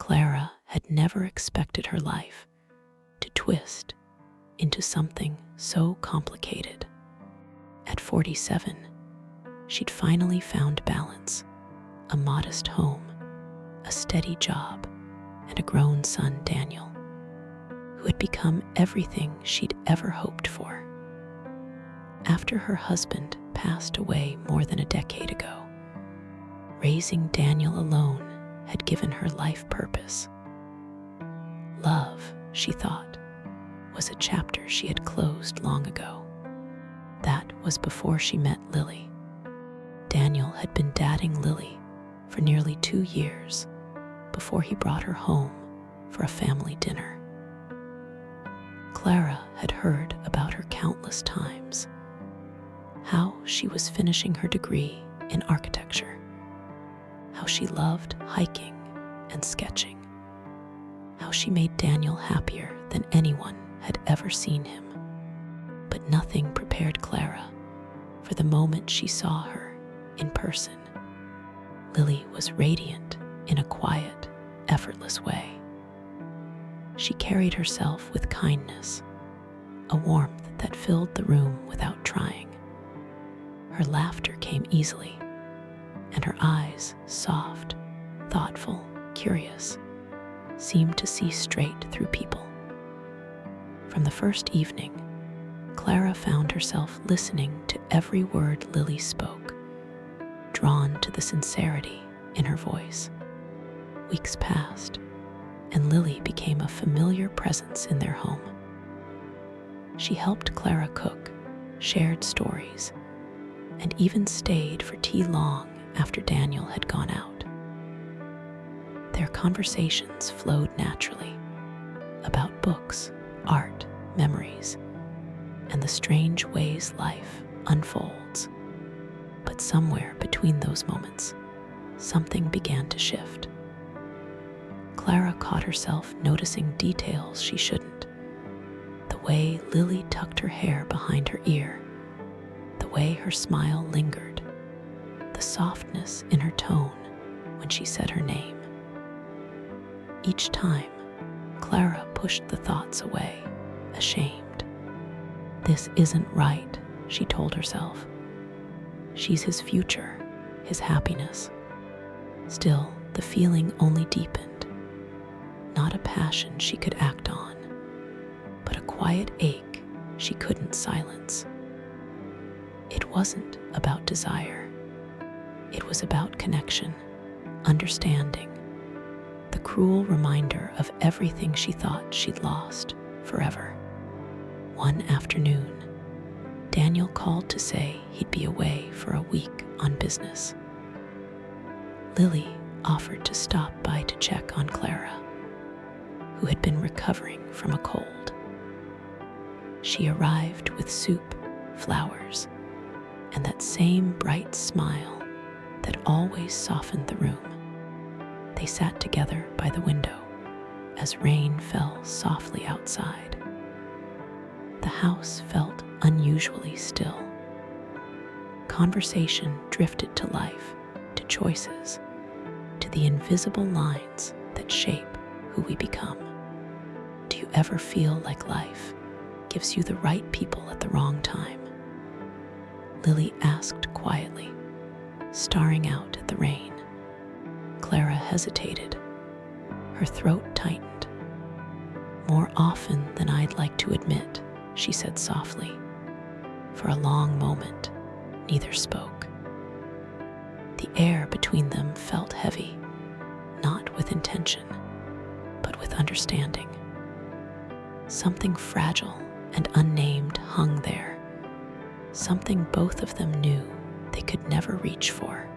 Clara had never expected her life to twist into something so complicated. At 47, she'd finally found balance, a modest home, a steady job, and a grown son, Daniel, who had become everything she'd ever hoped for. After her husband passed away more than a decade ago, raising Daniel alone had given her life purpose. Love, she thought, was a chapter she had closed long ago. That was before she met Lily. Daniel had been dating Lily for nearly 2 years before he brought her home for a family dinner. Clara had heard about her countless times, how she was finishing her degree in architecture, how she loved hiking and sketching, how she made Daniel happier than anyone had ever seen him. But nothing prepared Clara for the moment she saw her in person. Lily was radiant in a quiet, effortless way. She carried herself with kindness, a warmth that filled the room without trying. Her laughter came easily, and her eyes, soft, thoughtful, curious, seemed to see straight through people. From the first evening, Clara found herself listening to every word Lily spoke, drawn to the sincerity in her voice. Weeks passed, and Lily became a familiar presence in their home. She helped Clara cook, shared stories, and even stayed for tea long after Daniel had gone out. Their conversations flowed naturally about books, art, memories, and the strange ways life unfolds. But somewhere between those moments, something began to shift. Clara caught herself noticing details she shouldn't. The way Lily tucked her hair behind her ear, the way her smile lingered, the softness in her tone when she said her name. Each time, Clara pushed the thoughts away, ashamed. This isn't right, she told herself. She's his future, his happiness. Still, the feeling only deepened. Not a passion she could act on, but a quiet ache she couldn't silence. It wasn't about desire. It was about connection, understanding, the cruel reminder of everything she thought she'd lost forever. One afternoon, Daniel called to say he'd be away for a week on business. Lily offered to stop by to check on Clara, who had been recovering from a cold. She arrived with soup, flowers, and that same bright smile that always softened the room. They sat together by the window as rain fell softly outside. The house felt unusually still. Conversation drifted to life, to choices, to the invisible lines that shape who we become. Do you ever feel like life gives you the right people at the wrong time? Lily asked quietly, staring out at the rain. Clara hesitated. Her throat tightened. "More often than I'd like to admit," she said softly. For a long moment, neither spoke. The air between them felt heavy, not with intention, but with understanding. Something fragile and unnamed hung there, something both of them knew they could never reach for.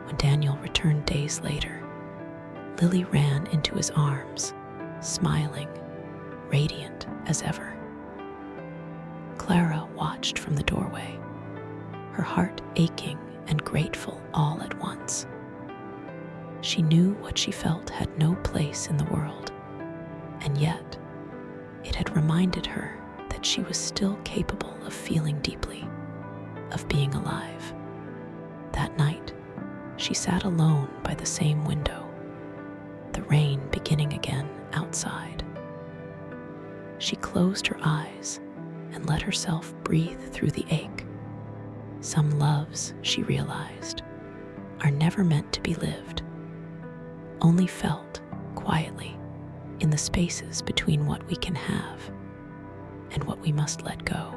When Daniel returned days later, Lily ran into his arms, smiling, radiant as ever. Clara watched from the doorway, her heart aching and grateful all at once. She knew what she felt had no place in the world, and yet it had reminded her that she was still capable of feeling deeply, of being alive. That night, she sat alone by the same window, the rain beginning again outside. She closed her eyes and let herself breathe through the ache. Some loves, she realized, are never meant to be lived, only felt quietly in the spaces between what we can have and what we must let go.